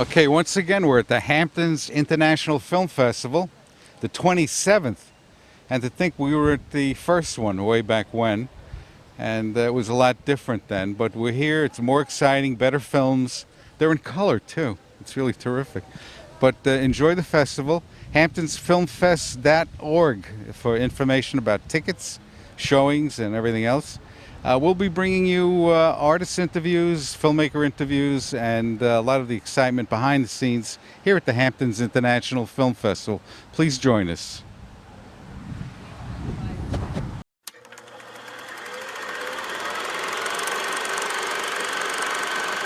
Okay, once again, we're at the Hamptons International Film Festival, the 27th. And to think we were at the first one way back when, and it was a lot different then. But we're here, it's more exciting, better films. They're in color, too. It's really terrific. But enjoy the festival. HamptonsFilmFest.org for information about tickets, showings, and everything else. We'll be bringing you artist interviews, filmmaker interviews, and a lot of the excitement behind the scenes here at the Hamptons International Film Festival. Please join us.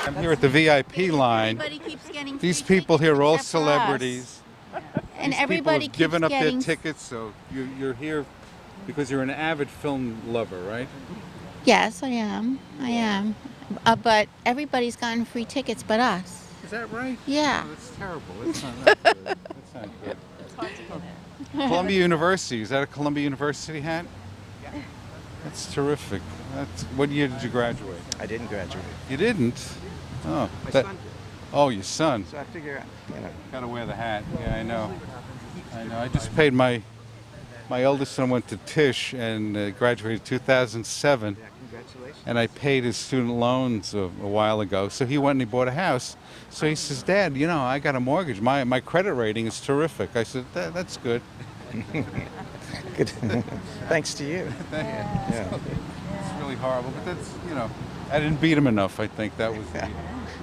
I'm here at the VIP line. Everybody keeps getting These free people here are all tickets except for us. celebrities. And These everybody people have keeps given up getting their tickets, so you're here because you're an avid film lover, right? Yes, I am. I am. But everybody's gotten free tickets but us. Is that right? Yeah. Oh, that's terrible. That's not good. That's not good. It's hard to get it. Columbia University. Is that a Columbia University hat? Yeah. That's terrific. What year did you graduate? I didn't graduate. You didn't? Oh. My son did. Oh, your son. So I figure, Gotta wear the hat. Yeah, I know. I just paid my eldest son went to Tisch and graduated 2007. yeah, congratulations. And I paid his student loans a while ago. So he went and he bought a house. So he says, Dad, I got a mortgage. My credit rating is terrific. I said, that's good. Good. Thanks to you. Yeah. It's really horrible. But that's, I didn't beat him enough, I think. That was the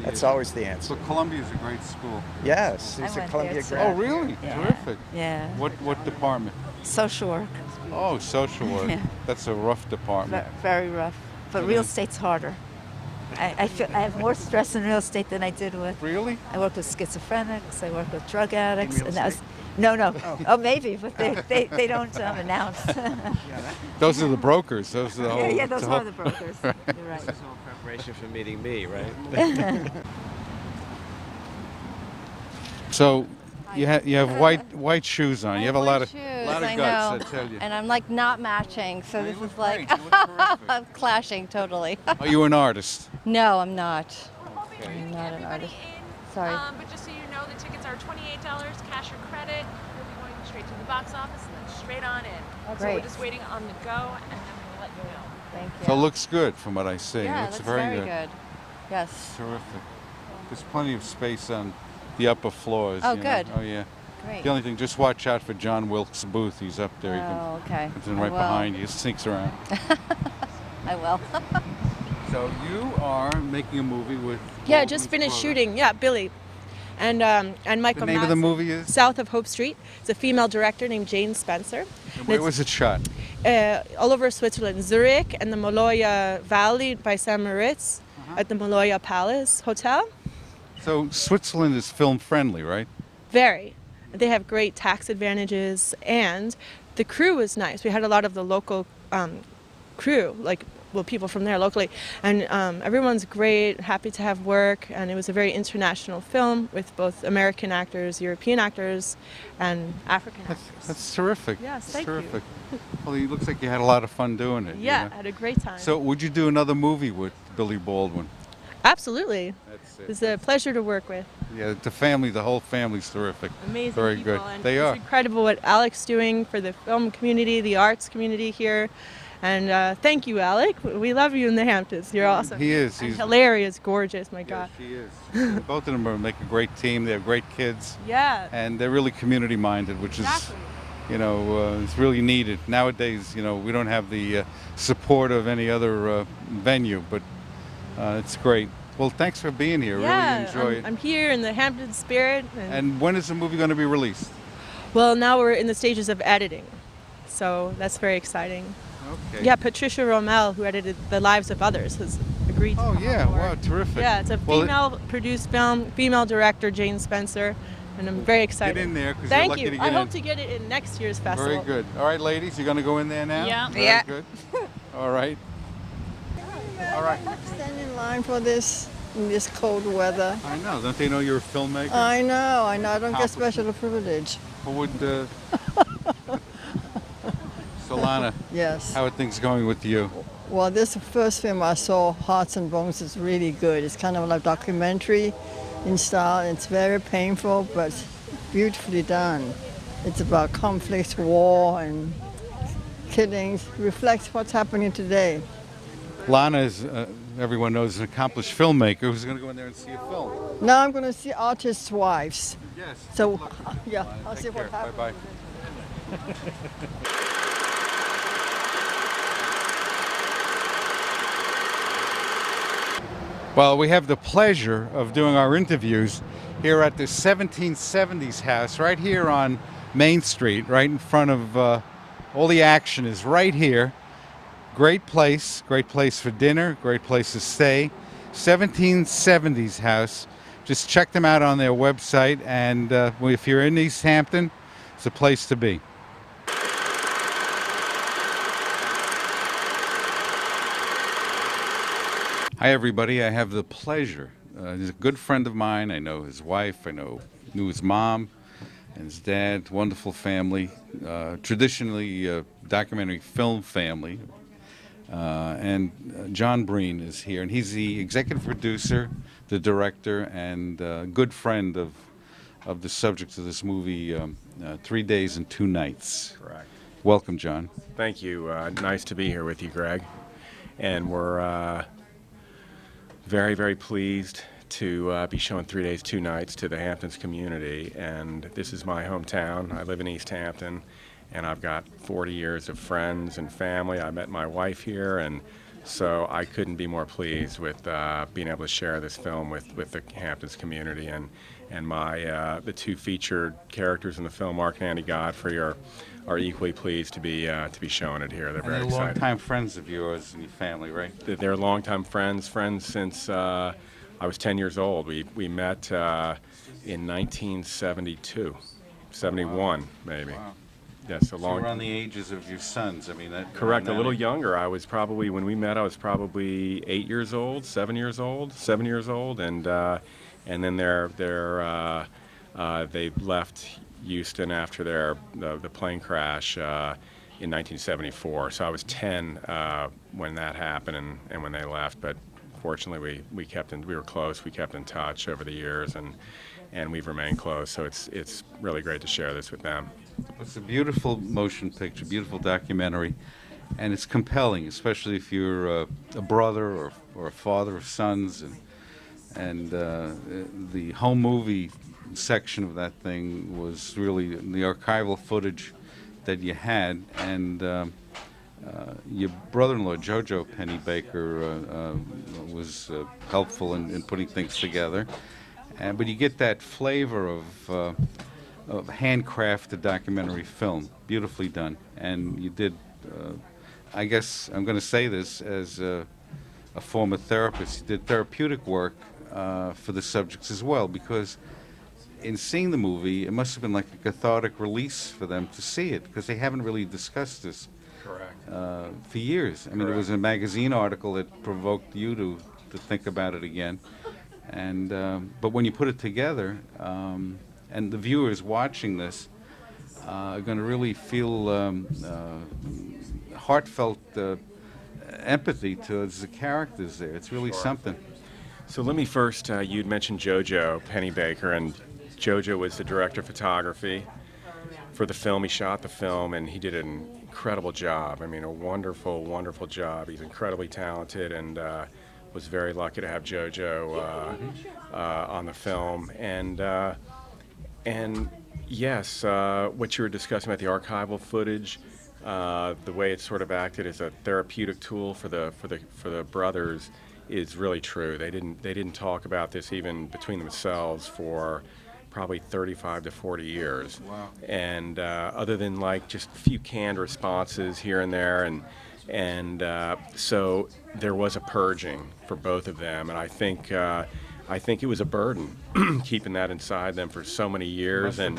That's issue. always the answer. So Columbia's a great school. Yes, I he's a went Columbia there, too. Oh, grad. really? Yeah. Terrific. Yeah. What department? Social work. Oh, social work. Yeah. That's a rough department. Very rough. But real estate's harder. I feel I have more stress in real estate than I did with. Really? I work with schizophrenics. I work with drug addicts. real And that was, estate? no. Oh, maybe, but they don't announce. Those are the brokers. Those are the whole. yeah, those the are whole- the brokers. You're right. This is all preparation for meeting me, right? So, you have white shoes on. You have a lot of shoes, guts. I know. I tell you. And I'm like not matching, so No, you this look is like great. You look terrific. I'm clashing totally. Are you an artist? No, I'm not. Okay. I'm not an Everybody artist. in, Sorry. but just so you know, the tickets are $28, cash or credit. You'll be going straight to the box office and then straight on in. So we're Great. just waiting on the go, and then we'll let you know. Thank you. So it looks good from what I see. yeah, it looks that's very good. Yes. Terrific. There's plenty of space on the upper floors. Oh, you know. good. Oh, yeah. Great. The only thing, just watch out for John Wilkes' booth. He's up there. Oh, okay. He's in I right will. behind you. He sneaks around. I will. So you are making a movie with. Yeah, just Baldwin's finished brother. shooting. Yeah, Billy, and Michael. The name of the Madsen. movie is? South of Hope Street. It's a female director named Jane Spencer. And where was it shot? All over Switzerland, Zurich and the Maloja Valley by St. Moritz at the Maloja Palace Hotel. So Switzerland is film friendly, right? Very. They have great tax advantages, and the crew was nice. We had a lot of the local crew, people from there locally, and everyone's great, happy to have work, and it was a very international film with both American actors, European actors, and African actors. That's terrific. Yes, That's thank you. terrific. Well, it looks like you had a lot of fun doing it. you Yeah, know? I had a great time. So would you do another movie with Billy Baldwin? Absolutely. That's It was a pleasure to work with. Yeah, the whole family's terrific. Amazing Very people. good. And They it's are. incredible what Alec's doing for the film community, the arts community here. And thank you, Alec. We love you in the Hamptons. You're awesome. He is. And He's hilarious, gorgeous, my Yes, God. he is. Both of them make a great team. They have great kids, Yeah. and they're really community minded, which Exactly. is, it's really needed nowadays. We don't have the support of any other venue, but it's great. Well, thanks for being here. Yeah, Really enjoy it. I'm here in the Hampton spirit. And when is the movie going to be released? Well, now we're in the stages of editing, so that's very exciting. Okay. Yeah, Patricia Rommel, who edited The Lives of Others, has agreed to Oh come yeah! on board. Wow, terrific. Yeah, it's a Well, female-produced film, female director Jane Spencer, and I'm very excited. Get in there because you're Thank lucky you. to I get hope in. to get it in next year's festival. Very good. All right, ladies, you're going to go in there now? Yeah. Very Yeah. good. All right. All right. Stand in line for this in this cold weather. I know. Don't they know you're a filmmaker? I know. I don't get Accomplishment. special privilege. Who would? Solana, Yes. how are things going with you? Well, this first film I saw, Hearts and Bones, is really good. It's kind of like a documentary in style. It's very painful, but beautifully done. It's about conflict, war, and killings. Reflects what's happening today. Lana is, everyone knows, an accomplished filmmaker who's going to go in there and see a film. Now I'm going to see Artists' Wives. Yes. So, yeah, I'll see what happens. Bye-bye. Well, we have the pleasure of doing our interviews here at the 1770s house right here on Main Street, right in front of all the action is right here. Great place for dinner, great place to stay. 1770s house. Just check them out on their website, and if you're in East Hampton, it's a place to be. Hi everybody, I have the pleasure. He's a good friend of mine. I know his wife, knew his mom and his dad, wonderful family, traditionally documentary film family. And John Breen is here, and he's the executive producer, the director, and good friend of the subject of this movie, 3 Days and 2 Nights. Correct. Welcome, John. Thank you. Nice to be here with you, Greg. And we're very, very pleased to be showing 3 Days, 2 Nights to the Hamptons community. And this is my hometown. I live in East Hampton, and I've got 40 years of friends and family. I met my wife here, and so I couldn't be more pleased with being able to share this film with the Hamptons community. And my the two featured characters in the film, Mark and Andy Godfrey, are equally pleased to be showing it here. They're very They're excited. longtime friends of yours and your family, right? They're longtime friends since I was 10 years old. We met in 1972, 71 maybe. Wow. Yes, So around the ages of your sons. I mean, Correct. A little younger. I was probably, when we met, I was probably 8 years old, 7 years old, and then they left Houston after the plane crash in 1974. So I was 10 when that happened and when they left. But fortunately, we were close. We kept in touch over the years, and we've remained close. So it's really great to share this with them. It's a beautiful motion picture, beautiful documentary, and it's compelling, especially if you're a brother or a father of sons, and the home movie section of that thing was really the archival footage that you had, and your brother-in-law Jojo Pennybaker was helpful in putting things together, but you get that flavor of handcrafted documentary film, beautifully done. And you did, I guess I'm going to say this as a former therapist, you did therapeutic work for the subjects as well, because in seeing the movie, it must have been like a cathartic release for them to see it, because they haven't really discussed this for years. I mean, it was a magazine article that provoked you to think about it again. And but when you put it together, and the viewers watching this are going to really feel heartfelt empathy towards the characters there. It's really something. So let me first, you'd mentioned Jojo Pennybaker, and Jojo was the director of photography for the film. He shot the film, and he did an incredible job. I mean, a wonderful, wonderful job. He's incredibly talented, and was very lucky to have Jojo on the film. And yes, what you were discussing about the archival footage, the way it sort of acted as a therapeutic tool for the brothers is really true. They didn't talk about this even between themselves for probably 35 to 40 years. Wow. And other than like just a few canned responses here and there, and so there was a purging for both of them, and I think it was a burden keeping that inside them for so many years, and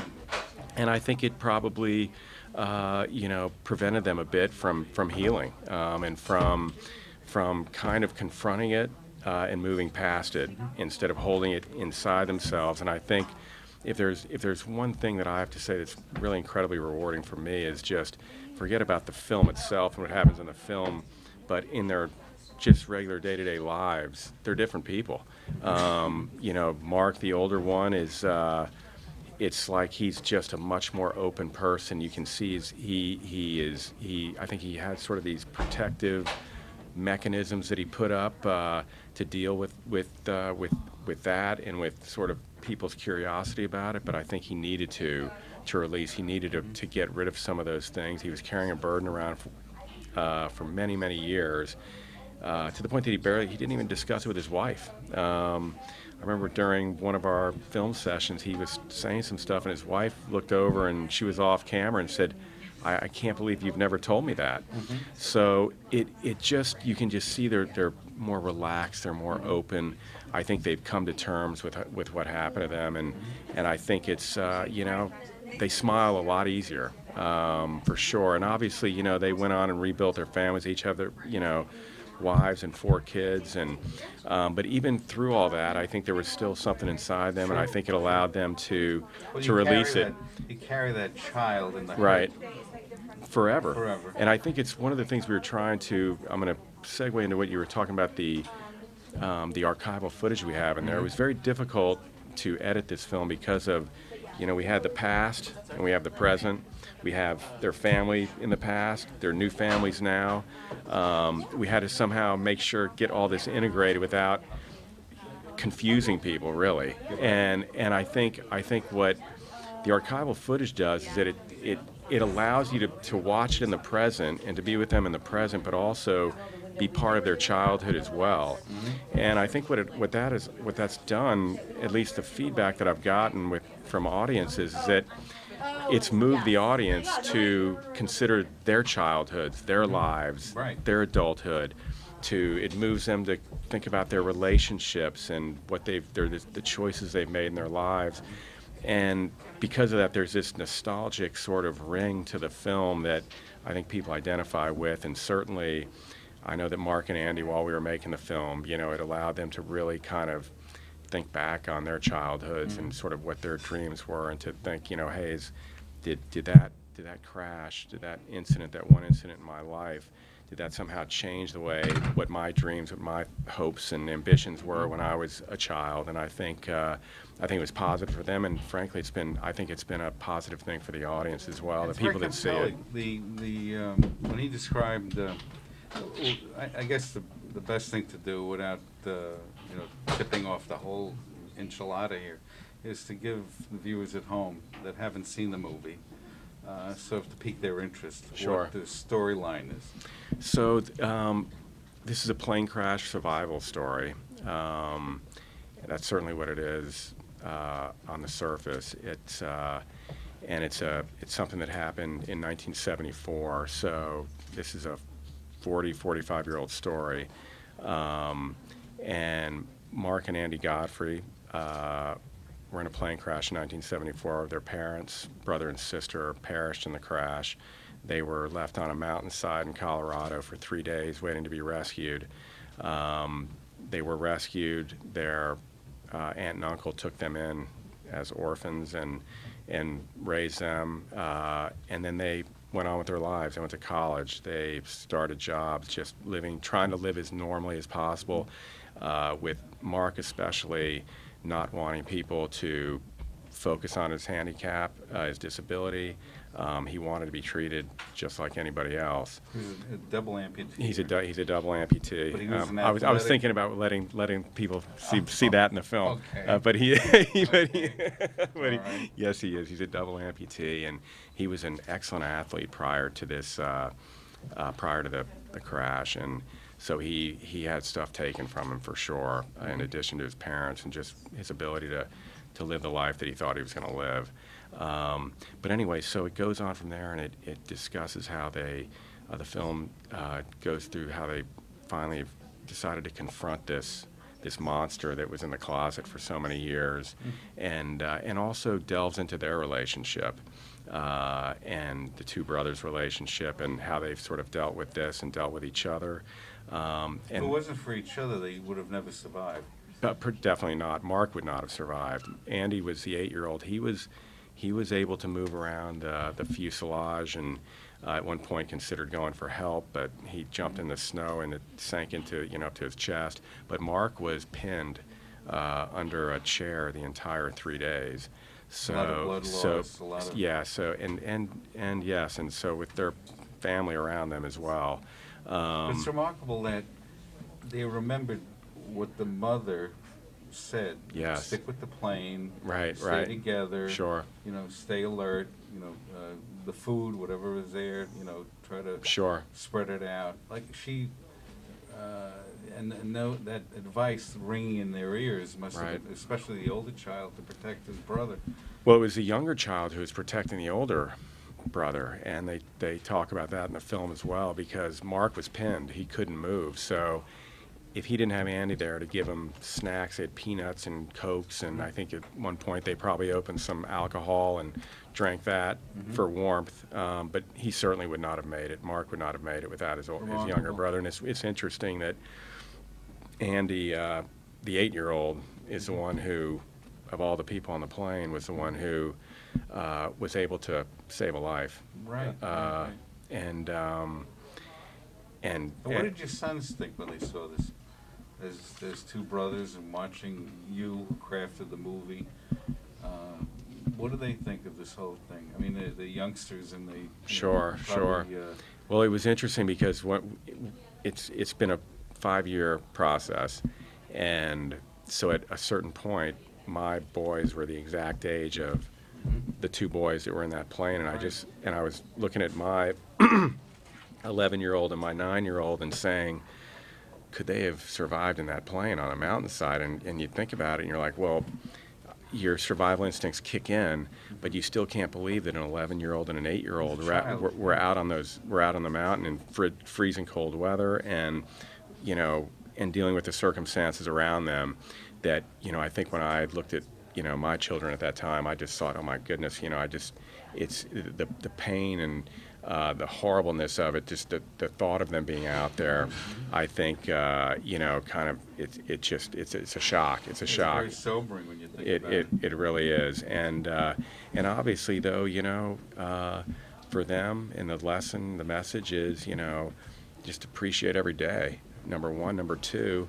I think it probably prevented them a bit from healing, and from kind of confronting it and moving past it instead of holding it inside themselves. And I think if there's one thing that I have to say that's really incredibly rewarding for me is just forget about the film itself and what happens in the film, but in their just regular day-to-day lives, they're different people. You know, Mark, the older one, is it's like he's just a much more open person. You can see I think he has sort of these protective mechanisms that he put up to deal with that and with sort of people's curiosity about it. But I think he needed to release. He needed to get rid of some of those things. He was carrying a burden around for many, many years, to the point that he didn't even discuss it with his wife. I remember during one of our film sessions, he was saying some stuff, and his wife looked over, and she was off camera and said, I can't believe you've never told me that. Mm-hmm. So it just, you can just see they're more relaxed, they're more open. I think they've come to terms with what happened to them, and I think it's, you know, they smile a lot easier, for sure. And obviously, you know, they went on and rebuilt their families, each have their, you know, wives and 4 kids, and but even through all that, I think there was still something inside them, and I think it allowed them to release it. You carry that child in the right head. Forever. And I think it's one of the things we were trying to. I'm going to segue into what you were talking about, the archival footage we have in there. It was very difficult to edit this film because of, you know, we had the past and we have the present. We have their family in the past, their new families now. We had to somehow make sure, get all this integrated without confusing people, really. And I think what the archival footage does is that it allows you to watch it in the present and to be with them in the present, but also be part of their childhood as well. Mm-hmm. And I think what that's done, at least the feedback that I've gotten from audiences, is that it's moved the audience to consider their childhoods, their lives, right, their adulthood. It moves them to think about their relationships and the choices they've made in their lives. And because of that, there's this nostalgic sort of ring to the film that I think people identify with. And certainly, I know that Mark and Andy, while we were making the film, you know, it allowed them to really kind of think back on their childhoods and sort of what their dreams were, and to think, you know, hey, did that crash, did that one incident in my life, did that somehow change what my dreams, what my hopes and ambitions were when I was a child? And I think it was positive for them, and frankly, I think it's been a positive thing for the audience as well, the people that see it. When he described, I guess the best thing to do without tipping off the whole enchilada here is to give the viewers at home that haven't seen the movie, sort of to pique their interest, sure, what the storyline is. So this is a plane crash survival story. That's certainly what it is on the surface. It's something that happened in 1974. So this is a 45-year-old story. And Mark and Andy Godfrey were in a plane crash in 1974. Their parents, brother and sister, perished in the crash. They were left on a mountainside in Colorado for 3 days waiting to be rescued. They were rescued. Their aunt and uncle took them in as orphans and raised them. And then they went on with their lives. They went to college. They started jobs, just trying to live as normally as possible, with Mark especially not wanting people to focus on his handicap, his disability. He wanted to be treated just like anybody else. He's a double amputee. He's a double amputee. But he was I was thinking about letting people see that in the film. Okay. But Right. Yes, he is. He's a double amputee, and he was an excellent athlete prior to this, prior to the crash, and so he had stuff taken from him for sure, in addition to his parents and just his ability to live the life that he thought he was going to live. But anyway, so it goes on from there, and it discusses how the film goes through how they finally decided to confront this monster that was in the closet for so many years, and also delves into their relationship, and the two brothers' relationship, and how they've sort of dealt with this and dealt with each other. If it wasn't for each other, they would have never survived. But definitely not. Mark would not have survived. Andy was the 8-year-old. He was he was able to move around the fuselage, and at one point considered going for help, but he jumped in the snow and it sank into, up to his chest. But Mark was pinned under a chair the entire 3 days. So, A lot of blood loss, a lot of... yeah. So and yes, and so with their family around them as well. It's remarkable that they remembered what the mother said. Yes. Stick with the plane. Right, stay right. together. Sure. Stay alert. The food, whatever was there. Try to Sure. spread it out. Like she, and know that advice ringing in their ears must Right. have been, especially the older child, to protect his brother. Well, it was the younger child who was protecting the older brother, and they talk about that in the film as well, because Mark was pinned. He couldn't move. So if he didn't have Andy there to give him snacks, they had peanuts and Cokes, and I think at one point they probably opened some alcohol and drank that for warmth. But he certainly would not have made it. Mark would not have made it without his younger Remarkable. brother. And it's interesting that Andy, the 8-year-old, is the one who, of all the people on the plane, was the one who was able to save a life. Right. And What did your sons think when they saw this? There's two brothers, and watching you crafted the movie. What do they think of this whole thing? I mean, the youngsters, and they Sure. probably, Well, it was interesting because it's been a 5-year process, and so at a certain point, my boys were the exact age of the two boys that were in that plane, and I was looking at my 11-year-old and my 9-year-old and saying, could they have survived in that plane on a mountainside? And you think about it, and you're like, well, your survival instincts kick in, but you still can't believe that an 11-year-old and an 8-year-old were out on the mountain in freezing cold weather, and and dealing with the circumstances around them. That I think when I looked at my children at that time, I just thought, oh my goodness, it's the pain and the horribleness of it, just the thought of them being out there, I think, kind of, it's a shock. It's a shock. It's very sobering when you think about it. It really is. And obviously, though, for them, in the lesson, the message is, just appreciate every day, number one. Number two,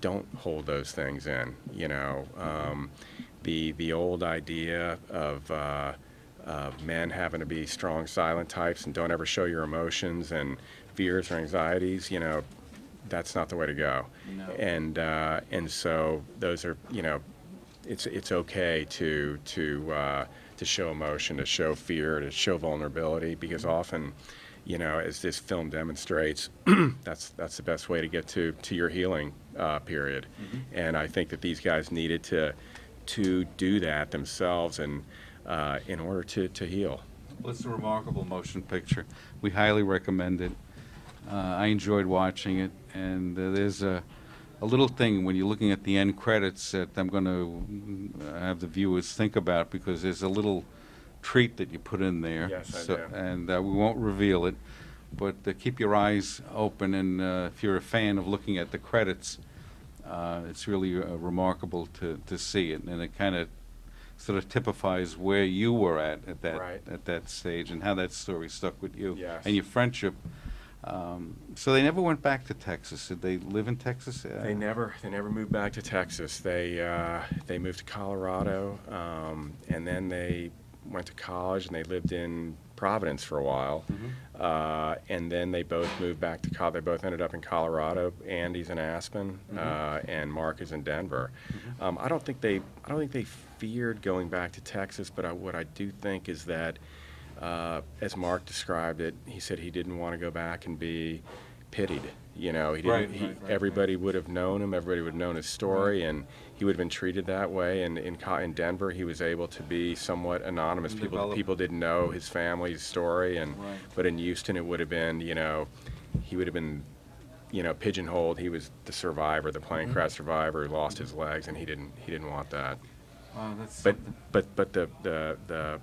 don't hold those things in. The old idea of men having to be strong, silent types and don't ever show your emotions and fears or anxieties, that's not the way to go. No. And so those are, it's okay to show emotion, to show fear, to show vulnerability, because often, as this film demonstrates, that's the best way to get to your healing period. And I think that these guys needed to do that themselves, and in order to heal. Well, it's a remarkable motion picture. We highly recommend it. I enjoyed watching it, and there's a little thing when you're looking at the end credits that I'm going to have the viewers think about, because there's a little treat that you put in there. Yes, I do. And we won't reveal it, but keep your eyes open, and if you're a fan of looking at the credits, it's really remarkable to see it, and it kind of sort of typifies where you were at that stage, and how that story stuck with you. Yes. And your friendship. So they never went back to Texas. Did they live in Texas? They never moved back to Texas. They moved to Colorado, and then they went to college, and they lived in Providence for a while. And then they both moved back to They both ended up in Colorado. Andy's in Aspen, and Mark is in Denver. I don't think they feared going back to Texas, but what I do think is that, as Mark described it, he said he didn't want to go back and be pitied. He didn't. Everybody would have known him. Everybody would have known his story, and he would have been treated that way. And in Denver, he was able to be somewhat anonymous. People didn't know his family's story, but in Houston, it would have been, he would have been, pigeonholed. He was the survivor, the plane crash survivor who lost his legs, and he didn't want that. Wow, that's But the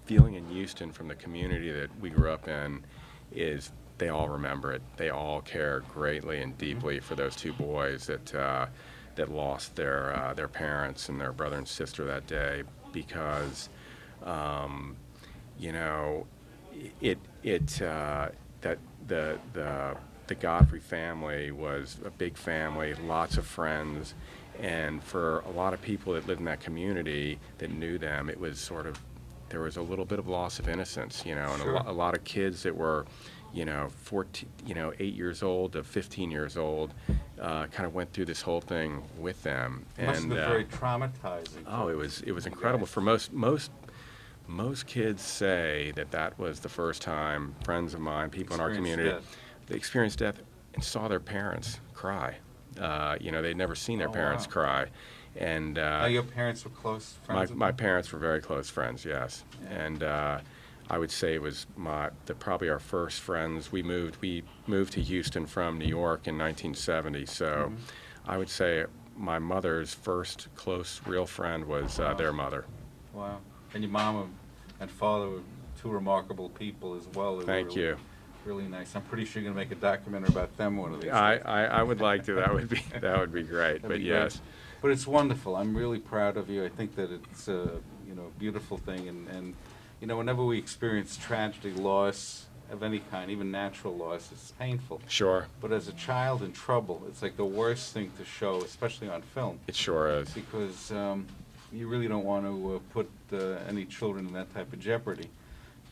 feeling in Houston from the community that we grew up in is they all remember it. They all care greatly and deeply for those two boys that lost their parents and their brother and sister that day. because, you know, that the Godfrey family was a big family, lots of friends, and for a lot of people that lived in that community that knew them, it was sort of, there was a little bit of loss of innocence, you know, and Sure. a lot of kids that were, you know, 14, you know, 8 years old to 15 years old, kind of went through this whole thing with them. It must have been very traumatizing. Oh, it was incredible. For most kids say that was the first time friends of mine, people in our community, they experienced death and saw their parents cry. You know, they'd never seen their parents cry. And Your parents were close friends? my parents were very close friends, yes. Yeah. And I would say it was probably our first friends. We moved to Houston from New York in 1970. So I would say my mother's first close real friend was their mother. Wow. And your mom and father were two remarkable people as well. They were Thank you. Really nice. I'm pretty sure you're going to make a documentary about them one of these days. I would like to. That would be great. That'd But be yes. great. But it's wonderful. I'm really proud of you. I think that it's a beautiful thing. And you know, whenever we experience tragedy, loss of any kind, even natural loss, it's painful. Sure. But as a child in trouble, it's like the worst thing to show, especially on film. It sure is. Because you really don't want to put any children in that type of jeopardy.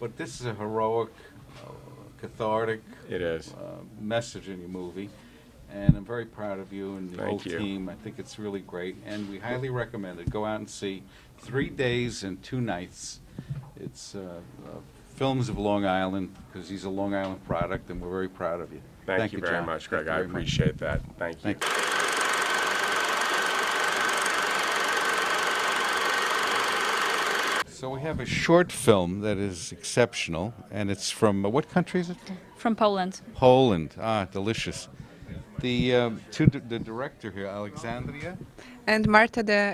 But this is a heroic, cathartic It is. message in your movie. And I'm very proud of you and the whole Thank you. team. I think it's really great. And we highly recommend it. Go out and see 3 days and 2 nights. It's Films of Long Island, because he's a Long Island product, and we're very proud of you. Thank you very John. much, Greg. Thank you I very much. appreciate that. Thank you. Thank you. So we have a short film that is exceptional, and it's from, what country is it from? From Poland. Poland. Ah, delicious. The director here, Aleksandra, And Marta, the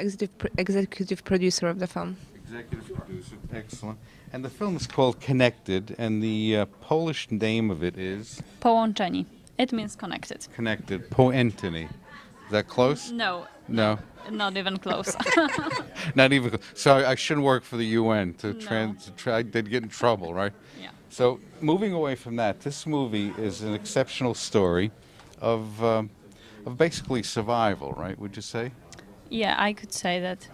executive producer of the film. executive producer. Excellent. And the film is called Connected, and the Polish name of it is Połączeni. It means connected. Connected. Poentiny. Is that close? No. No. Not even close. Not even. So I shouldn't work for the UN to try. They'd get in trouble, right? Yeah. So moving away from that, this movie is an exceptional story of basically survival, right? Would you say? Yeah, I could say that.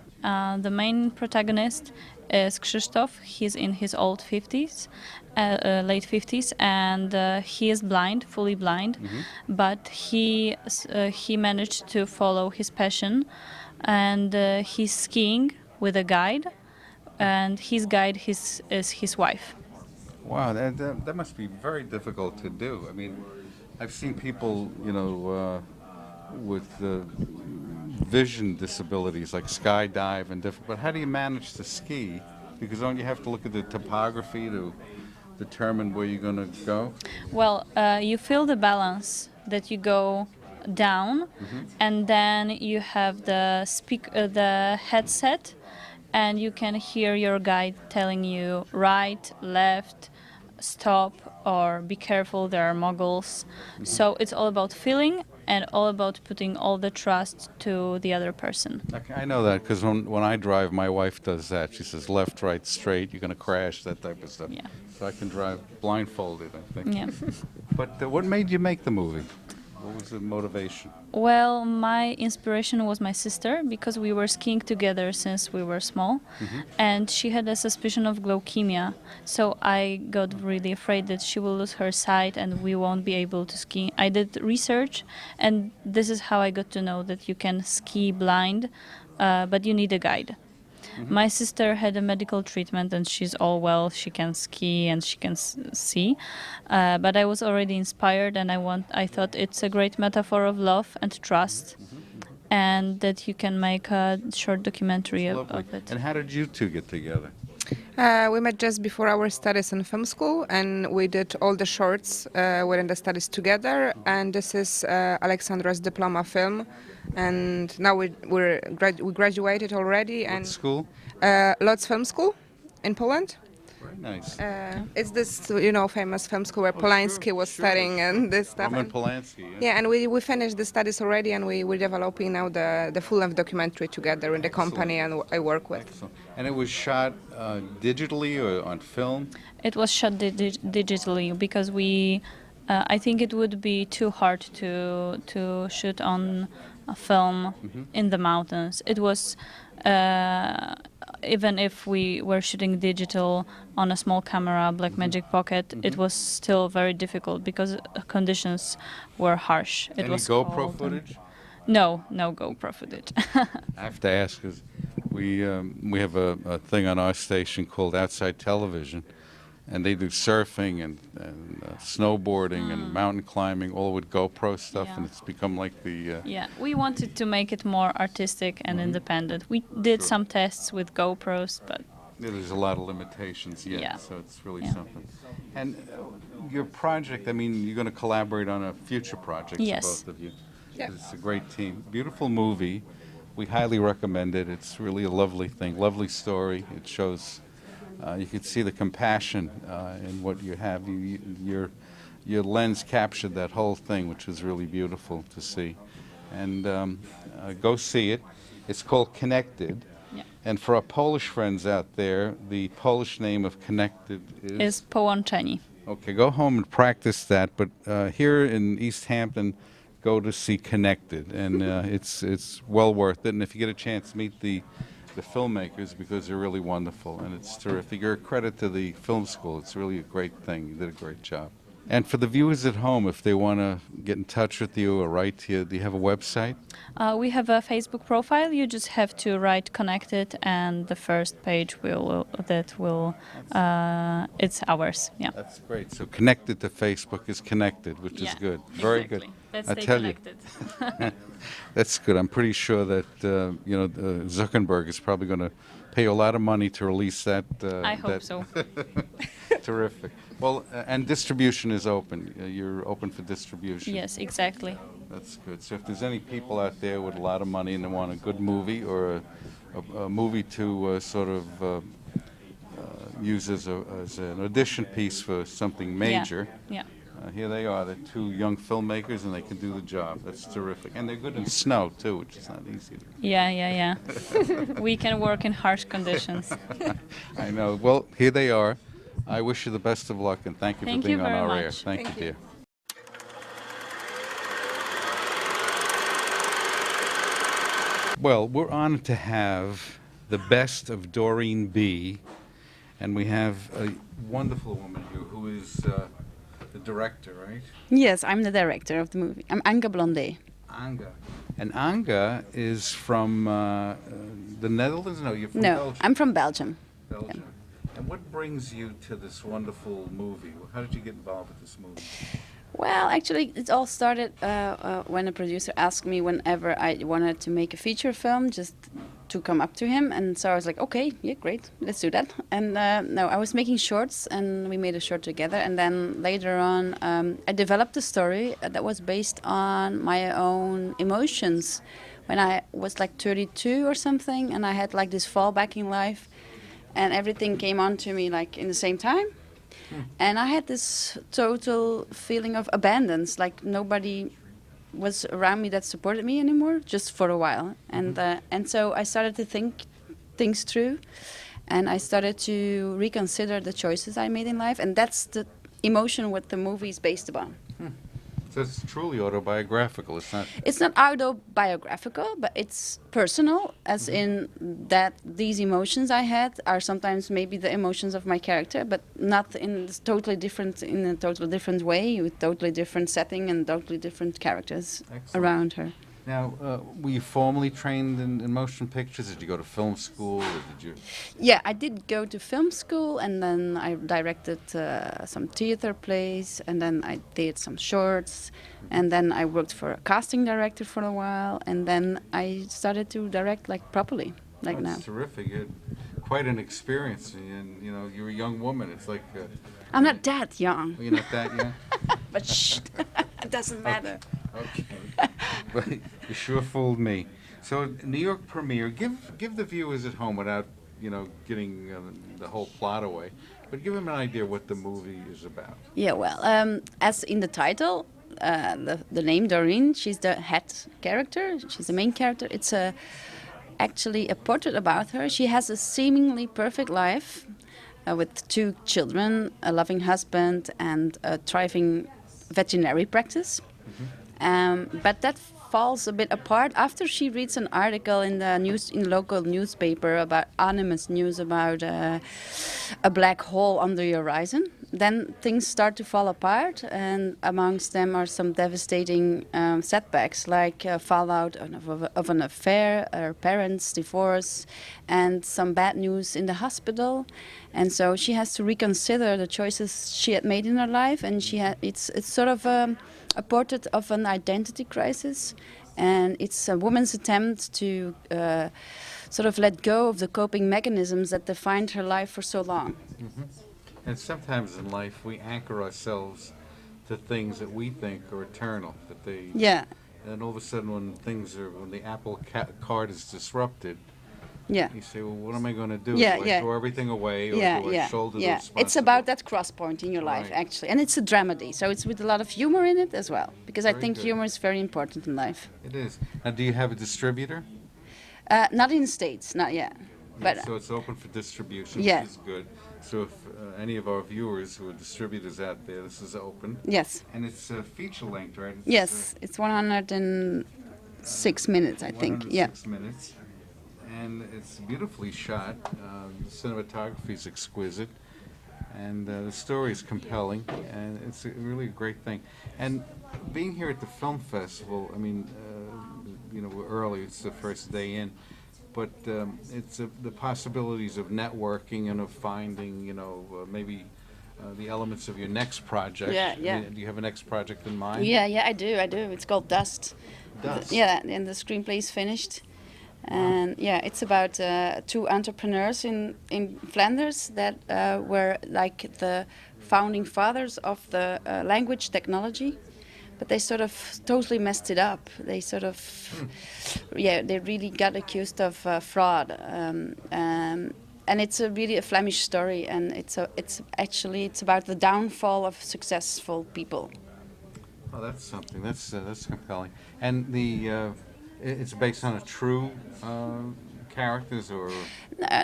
The main protagonist is Krzysztof. He's in his old 50s, late 50s, and he is blind, fully blind. But he managed to follow his passion, and he's skiing with a guide, and his guide is his wife. Wow, that must be very difficult to do. I mean, I've seen people, with vision disabilities like skydive and different. But how do you manage to ski? Because don't you have to look at the topography to determine where you're going to go? Well, you feel the balance that you go down, and then you have the headset, and you can hear your guide telling you right, left, stop, or be careful, there are moguls. So it's all about feeling and all about putting all the trust to the other person. Okay, I know that because when I drive, my wife does that. She says left, right, straight, you're going to crash, that type of stuff. Yeah. So I can drive blindfolded, I think. Yeah. But what made you make the movie? What was the motivation? Well, my inspiration was my sister, because we were skiing together since we were small, and she had a suspicion of glaucemia. So I got really afraid that she will lose her sight and we won't be able to ski. I did research, and this is how I got to know that you can ski blind, but you need a guide. My sister had a medical treatment and she's all well. She can ski and she can see. But I was already inspired, and I thought it's a great metaphor of love and trust, and that you can make a short documentary of it. And how did you two get together? We met just before our studies in film school, and we did all the shorts within the studies together. And this is Aleksandra's diploma film, and now we graduated already. What And school? Lodz Film School in Poland. Very nice. It's this, famous film school where Polanski was studying and this stuff. Roman And- Polanski. Yeah. Yeah, and we finished the studies already, and we're developing now the full-length documentary together in the company and I work with. Excellent. And it was shot digitally or on film? It was shot digitally because I think it would be too hard to shoot on a film in the mountains. It was even if we were shooting digital on a small camera, Blackmagic Pocket, it was still very difficult because conditions were harsh. It Any was GoPro cold and- footage? No GoPro footage. I have to ask because we have a thing on our station called Outside Television, and they do surfing and snowboarding and mountain climbing, all with GoPro stuff, and it's become like the. Yeah, we wanted to make it more artistic and independent. We did some tests with GoPros, but Yeah, there's a lot of limitations yet, Yeah. so it's really Yeah. something. And your project, I mean, you're going to collaborate on a future project, Yes. both of you. Yeah. It's a great team. Beautiful movie. We highly recommend it. It's really a lovely thing, lovely story. It shows, you can see the compassion in what you have. Your lens captured that whole thing, which was really beautiful to see. And go see it. It's called Connected. Yeah. And for our Polish friends out there, the Polish name of Connected is Połączeni. Okay, go home and practice that. But here in East Hampton, go to see Connected, and it's well worth it. And if you get a chance, meet the filmmakers because they're really wonderful, and it's terrific. You're a credit to the film school. It's really a great thing. You did a great job. And for the viewers at home, if they want to get in touch with you or write to you, do you have a website? We have a Facebook profile. You just have to write "Connected," and the first page it's ours. Yeah. That's great. So Connected to Facebook is Connected, which is Yeah, good. Very exactly. good. Let's I stay tell connected. That's good. I'm pretty sure that Zuckerberg is probably going to pay you a lot of money to release that. I hope so. Terrific. Well, and distribution is open. You're open for distribution. Yes, exactly. That's good. So if there's any people out there with a lot of money and they want a good movie or a movie to sort of use as an audition piece for something major, Yeah. here they are. They're two young filmmakers and they can do the job. That's terrific. And they're good in snow too, which is not easy. Yeah. We can work in harsh conditions. I know. Well, here they are. I wish you the best of luck and thank you Thank for being you on very our air. much. Thank you, dear. Well, we're honored to have the best of Doreen B. And we have a wonderful woman here who is the director, right? Yes, I'm the director of the movie. I'm Anke Blondet. Anke. And Anke is from the Netherlands? No, you're from No, Belgium. I'm from Belgium. Belgium. And what brings you to this wonderful movie? How did you get involved with this movie? Well, actually, it all started when a producer asked me whenever I wanted to make a feature film, just to come up to him. And so I was like, okay, yeah, great, let's do that. And no, I was making shorts, and we made a short together. And then later on, I developed a story that was based on my own emotions. When I was like 32 or something, and I had like this fallback in life, and everything came on to me like in the same time. And I had this total feeling of abandonance, like nobody was around me that supported me anymore, just for a while. And so I started to think things through, and I started to reconsider the choices I made in life, and that's the emotion what the movie is based upon. So it's truly autobiographical. It's not autobiographical, but it's personal, as in that these emotions I had are sometimes maybe the emotions of my character, but not in a totally different way, with totally different setting and totally different characters around her. Now, were you formally trained in motion pictures? Did you go to film school, or did you? Yeah, I did go to film school, and then I directed some theater plays, and then I did some shorts, and then I worked for a casting director for a while, and then I started to direct like properly, like now. That's terrific. You had quite an experience, and you're a young woman. It's like. I'm not that young. You're not that young. But shh, it doesn't matter. Okay. But you sure fooled me. So New York premiere. Give the viewers at home, without getting the whole plot away, but give him an idea what the movie is about. Yeah, well, as in the title, the name Dorien, she's the head character. She's the main character. It's actually a portrait about her. She has a seemingly perfect life with 2 children, a loving husband, and a thriving veterinary practice. But that falls a bit apart after she reads an article in the local newspaper about anonymous news about a black hole on the horizon. Then things start to fall apart, and amongst them are some devastating setbacks, like fallout of an affair, her parents' divorce, and some bad news in the hospital. And so she has to reconsider the choices she had made in her life, and it's sort of a portrait of an identity crisis, and it's a woman's attempt to sort of let go of the coping mechanisms that defined her life for so long. And sometimes in life we anchor ourselves to things that we think are eternal, that they. Yeah. And all of a sudden, when the apple cart is disrupted, yeah, you say, well, what am I going to do? Yeah, do I throw everything away, or do I shoulder the responsibility? It's about that cross point in your life, actually, and it's a dramedy, so it's with a lot of humor in it as well, because I think humor is very important in life. It is. Now, do you have a distributor? Not in the States, not yet. But so it's open for distribution, yeah. which is good. So if any of our viewers who are distributors out there, this is open. Yes. And it's feature length, right? It's 106 minutes, I think. 106 minutes. And it's beautifully shot. The cinematography is exquisite. And the story is compelling. And it's really a great thing. And being here at the film festival, I mean, we're early, it's the first day in. But it's the possibilities of networking and of finding, maybe the elements of your next project. Yeah. I mean, do you have a next project in mind? Yeah, I do. It's called Dust. Dust. And the screenplay is finished. And it's about 2 entrepreneurs in Flanders that were like the founding fathers of the language technology. But they sort of totally messed it up. They sort of, they really got accused of fraud. And it's really a Flemish story, and it's about the downfall of successful people. Oh, that's something. That's compelling. And it's based on a true characters, or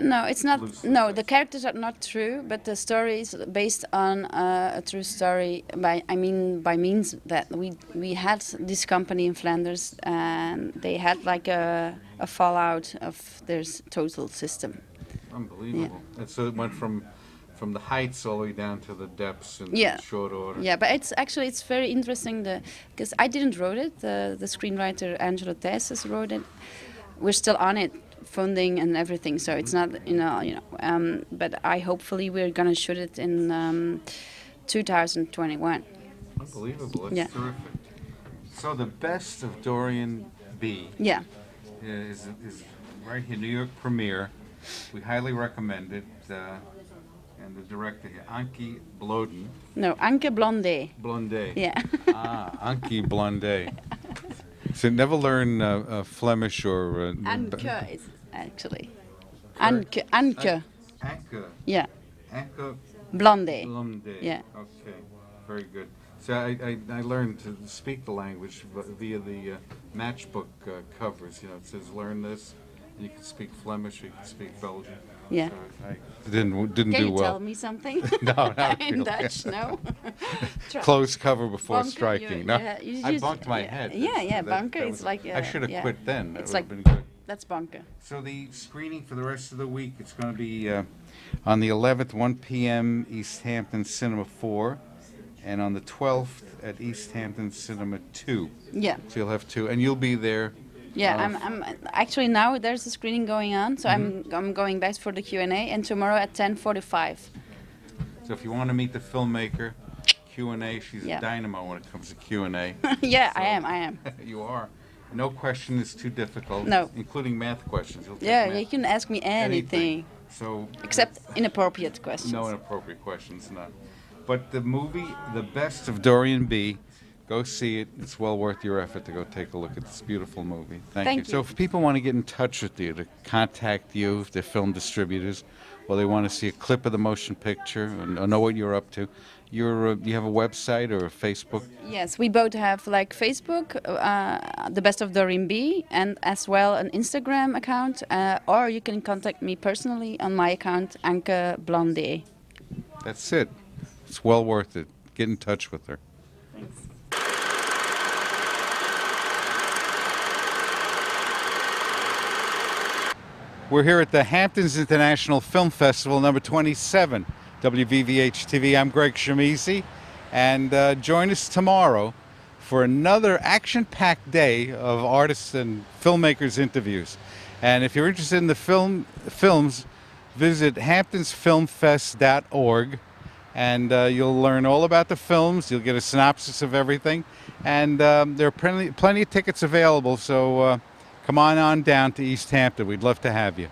no, it's not. No, the characters are not true, but the story is based on a true story. By means that we had this company in Flanders, and they had like a fallout of their total system. Unbelievable. Yeah. And so it went from the heights all the way down to the depths in short order. Yeah, but it's very interesting because I didn't wrote it. The screenwriter Angela Thijsens wrote it. We're still on it, funding and everything, so it's not but hopefully we're gonna shoot it in 2021. Unbelievable. That's terrific. So the best of Dorien B. Yeah. Is right here, New York premiere. We highly recommend it. And the director here, Anke Bloden. No, Anke Blondet. Blondet. Yeah. Anke Blondet. So never learn Flemish or... Anke is actually. Anke. Anke. Anke. Yeah. Anke Blondet. Blondet. Yeah. Okay, very good. So I learned to speak the language via the matchbook covers. It says learn this. You can speak Flemish, you can speak Belgian. Yeah. So I didn't do well. Can you tell me something? No, not in really. Dutch, no? Close cover before bunker, striking. No, I bunked my head. Bunker is like... I should have quit then. That it's would like, have been good. That's bunker. So the screening for the rest of the week, it's going to be on the 11th, 1 p.m. East Hampton Cinema 4, and on the 12th at East Hampton Cinema 2. Yeah. So you'll have 2, and you'll be there. Yeah, I'm actually now there's a screening going on, so I'm going back for the Q&A, and tomorrow at 10:45. So if you want to meet the filmmaker, Q&A, she's a dynamo when it comes to Q&A. Yeah, so, I am. You are. No question is too difficult. No. Including math questions. Yeah, you can ask me anything. So except inappropriate questions. No inappropriate questions, none. But the movie, The Best of Dorien B., Go see it. It's well worth your effort to go take a look at this beautiful movie. Thank Thank you. you. So if people want to get in touch with you, to contact you, if they're film distributors, or they want to see a clip of the motion picture or know what you're up to, you have a website or a Facebook? Yes, we both have like Facebook, the best of Dorien B, and as well an Instagram account, or you can contact me personally on my account, Anke Blondet. That's it. It's well worth it. Get in touch with her. We're here at the Hamptons International Film Festival, number 27, WVVH-TV. I'm Greg Shamizi, and join us tomorrow for another action-packed day of artists and filmmakers interviews. And if you're interested in the films, visit hamptonsfilmfest.org, and you'll learn all about the films. You'll get a synopsis of everything, and there are plenty of tickets available, so come on down to East Hampton. We'd love to have you.